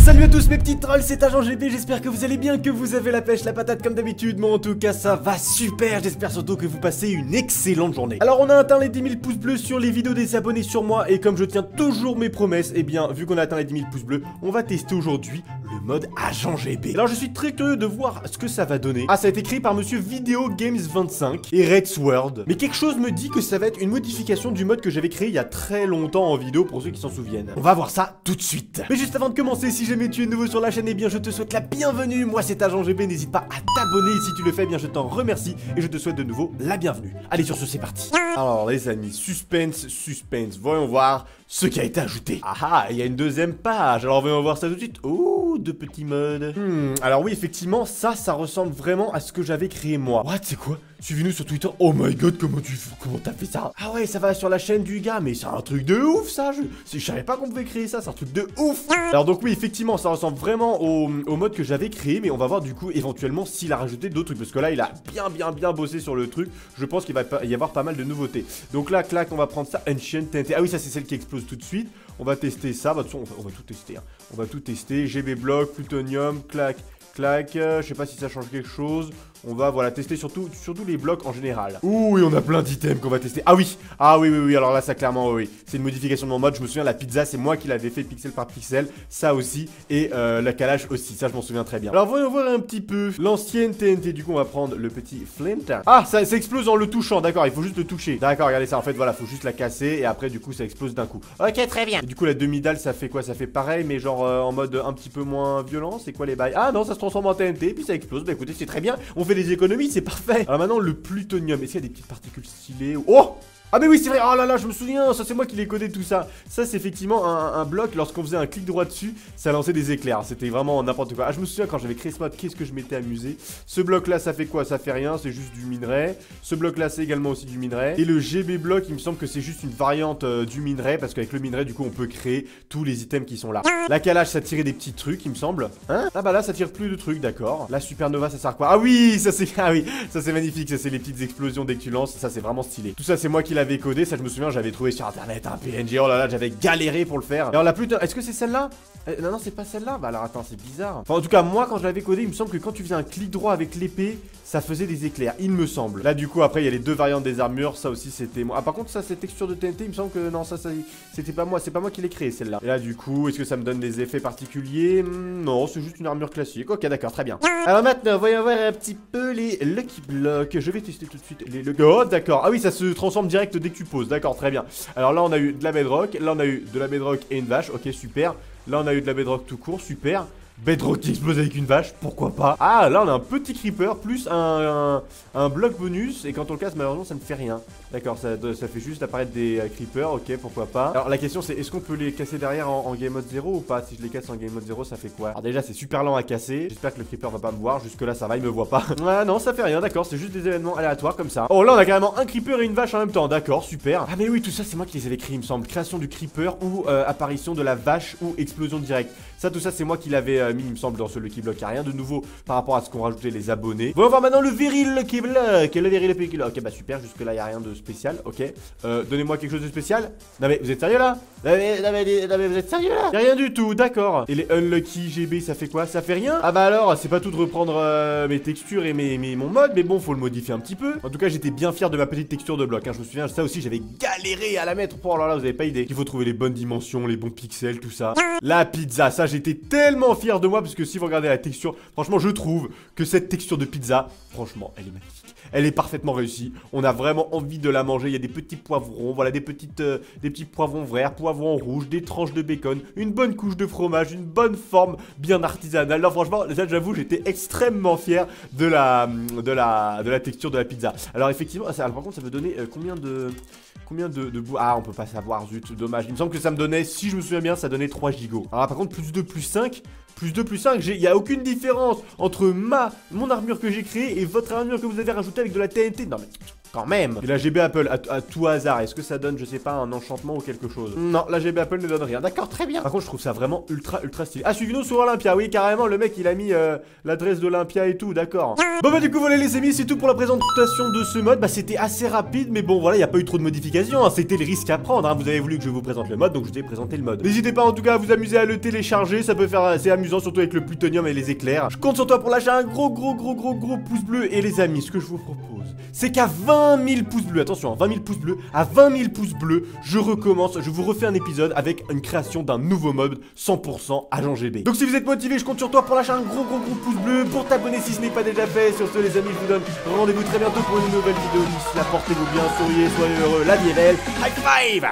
Salut à tous mes petits trolls, c'est Agent GB, j'espère que vous allez bien, que vous avez la pêche, la patate comme d'habitude, mais en tout cas ça va super, j'espère surtout que vous passez une excellente journée. Alors on a atteint les 10 000 pouces bleus sur les vidéos des abonnés sur moi, et comme je tiens toujours mes promesses, et bien vu qu'on a atteint les 10 000 pouces bleus, on va tester aujourd'hui le mode Agent GB. Alors je suis très curieux de voir ce que ça va donner. Ah, ça a été créé par monsieur Video Games 25 et Red Sword, mais quelque chose me dit que ça va être une modification du mode que j'avais créé il y a très longtemps en vidéo pour ceux qui s'en souviennent. On va voir ça tout de suite. Mais juste avant de commencer, si jamais tu es nouveau sur la chaîne, eh bien je te souhaite la bienvenue. Moi c'est Agent GB, n'hésite pas à t'abonner. Si tu le fais, eh bien je t'en remercie et je te souhaite de nouveau la bienvenue. Allez, sur ce, c'est parti. Alors les amis, suspense, voyons voir ce qui a été ajouté. Ah ah, il y a une deuxième page, alors voyons voir ça tout de suite. Oh, deux petits modes. Alors oui, effectivement, ça ressemble vraiment à ce que j'avais créé moi. What, c'est quoi? Suivez-nous sur Twitter. Oh my god, comment t'as fait ça? Ah ouais, ça va sur la chaîne du gars, mais c'est un truc de ouf ça. Je savais pas qu'on pouvait créer ça, c'est un truc de ouf. Alors donc oui, effectivement, ça ressemble vraiment au mode que j'avais créé, mais on va voir du coup éventuellement s'il a rajouté d'autres trucs, parce que là il a bien bossé sur le truc. Je pense qu'il va y avoir pas mal de nouveautés. Donc là, clac, on va prendre ça, Ancient TNT. Ah oui, ça c'est celle qui explose tout de suite. On va tester ça, bah de toute façon on va tout tester, hein. On va tout tester, GB Block, Plutonium, clac, je sais pas si ça change quelque chose. On va voilà tester surtout les blocs en général. Ouh, et on a plein d'items qu'on va tester. Ah oui, alors là ça clairement oui. C'est une modification de mon mode, je me souviens la pizza c'est moi qui l'avais fait pixel par pixel. Ça aussi, et la calage aussi, ça je m'en souviens très bien. Alors voyons voir un petit peu l'ancienne TNT. Du coup on va prendre le petit flint. Ah, ça explose en le touchant, d'accord, il faut juste le toucher. D'accord, regardez ça, en fait voilà, faut juste la casser et après du coup ça explose d'un coup. Ok, très bien. Et du coup la demi-dalle ça fait quoi? Ça fait pareil mais genre en mode un petit peu moins violent. C'est quoi les bails? Ah non, ça se transforme en TNT puis ça explose. Bah écoutez, c'est très bien, on fait des économies, c'est parfait. Alors maintenant le plutonium, est-ce qu'il y a des petites particules stylées? Oh! Ah mais oui c'est vrai, oh là là je me souviens, ça c'est moi qui l'ai codé tout ça. Ça c'est effectivement un bloc, lorsqu'on faisait un clic droit dessus, ça lançait des éclairs, c'était vraiment n'importe quoi. Ah je me souviens quand j'avais créé ce mode, qu'est-ce que je m'étais amusé. Ce bloc là ça fait quoi? Ça fait rien, c'est juste du minerai. Ce bloc là c'est également aussi du minerai. Et le GB bloc il me semble que c'est juste une variante du minerai, parce qu'avec le minerai du coup on peut créer tous les items qui sont là. La calage ça tirait des petits trucs il me semble. Hein? Ah bah là ça tire plus de trucs, d'accord. La supernova ça sert à quoi? Ah oui ça c'est magnifique, ça c'est les petites explosions dès que tu lances, ça c'est vraiment stylé. Tout ça c'est moi qui l'avais codé, ça je me souviens j'avais trouvé sur internet un PNG, oh là là j'avais galéré pour le faire. Et alors la plutôt, est-ce que c'est celle-là? Non c'est pas celle-là, bah alors attends c'est bizarre. Enfin en tout cas moi quand je l'avais codé il me semble que quand tu faisais un clic droit avec l'épée ça faisait des éclairs, il me semble. Là du coup après il y a les deux variantes des armures, ça aussi c'était moi. Ah par contre ça c'est texture de TNT, il me semble que non ça c'était pas moi, c'est pas moi qui l'ai créé celle-là. Et là du coup est-ce que ça me donne des effets particuliers? Non c'est juste une armure classique, ok d'accord très bien. Alors maintenant voyons voir un petit peu les Lucky Blocks, je vais tester tout de suite les Lucky. Oh d'accord, ah oui ça se transforme direct dès que tu poses, d'accord très bien. Alors là on a eu de la bedrock, là on a eu de la bedrock et une vache, ok super. Là on a eu de la bedrock tout court, super. Bedrock qui explose avec une vache, pourquoi pas. Ah là on a un petit creeper plus un bloc bonus. Et quand on le casse malheureusement ça ne fait rien. D'accord, ça fait juste apparaître des creepers, ok pourquoi pas. Alors la question c'est est-ce qu'on peut les casser derrière en game mode 0 ou pas? Si je les casse en game mode 0 ça fait quoi? Alors déjà c'est super lent à casser. J'espère que le creeper va pas me voir, jusque là ça va, il me voit pas. Ah non ça fait rien, d'accord, c'est juste des événements aléatoires comme ça. Oh là on a carrément un creeper et une vache en même temps, d'accord super. Ah mais oui tout ça c'est moi qui les avais créés il me semble. Création du creeper ou apparition de la vache ou explosion directe. Ça tout ça c'est moi qui l'avais mis il me semble dans ce Lucky Block. Il n'y a rien de nouveau par rapport à ce qu'ont rajouté les abonnés. On va voir maintenant le Very Lucky Block. Le Very Lucky Block. Ok bah super, jusque là il n'y a rien de spécial. Ok. Donnez-moi quelque chose de spécial. Non mais vous êtes sérieux là? Non mais vous êtes sérieux là? Y'a rien du tout, d'accord. Et les Unlucky GB ça fait quoi? Ça fait rien? Ah bah alors c'est pas tout de reprendre mes textures et mon mode, mais bon faut le modifier un petit peu. En tout cas j'étais bien fier de ma petite texture de bloc, hein. Je me souviens ça aussi j'avais galéré à la mettre. Oh là là vous avez pas idée. Il faut trouver les bonnes dimensions, les bons pixels, tout ça. La pizza, ça j'étais tellement fier de moi parce que si vous regardez la texture, franchement je trouve que cette texture de pizza, franchement elle est magnifique. Elle est parfaitement réussie. On a vraiment envie de la manger. Il y a des petits poivrons, voilà, des petits poivrons verts, poivrons rouges, des tranches de bacon, une bonne couche de fromage, une bonne forme bien artisanale. Là, franchement, là, j'avoue, j'étais extrêmement fier de la texture de la pizza. Alors, effectivement, alors, par contre, ça veut donner combien de bout? Ah, on peut pas savoir, zut, dommage. Il me semble que ça me donnait, si je me souviens bien, ça donnait 3 gigots. Alors, par contre, plus 2, plus 5. Plus 2, plus 5, il n'y a aucune différence entre mon armure que j'ai créée et votre armure que vous avez rajoutée avec de la TNT. Non mais Quand même. Et la GB Apple, à tout hasard, est-ce que ça donne, je sais pas, un enchantement ou quelque chose? Non, la GB Apple ne donne rien. D'accord, très bien. Par contre, je trouve ça vraiment ultra stylé. Ah, suivez-nous sur Olympia. Oui, carrément, le mec, il a mis l'adresse d'Olympia et tout, d'accord. Bon, bah, du coup, voilà, les amis, c'est tout pour la présentation de ce mode. Bah, c'était assez rapide, mais bon, voilà, il n'y a pas eu trop de modifications. Hein. C'était le risque à prendre. Hein. Vous avez voulu que je vous présente le mode, donc je vous ai présenté le mode. N'hésitez pas, en tout cas, à vous amuser à le télécharger. Ça peut faire assez amusant, surtout avec le plutonium et les éclairs. Je compte sur toi pour lâcher un gros pouce bleu. Et les amis, ce que je vous propose, c'est qu'à 20 000 pouces bleus, attention, 20 000 pouces bleus, à 20 000 pouces bleus, je recommence, je vous refais un épisode avec une création d'un nouveau mode 100% agent GB. Donc si vous êtes motivé, je compte sur toi pour lâcher un gros pouce bleu, pour t'abonner si ce n'est pas déjà fait. Sur ce, les amis, je vous donne rendez-vous très bientôt pour une nouvelle vidéo. D'ici là, portez-vous bien, souriez, soyez heureux, la vie est belle. High five!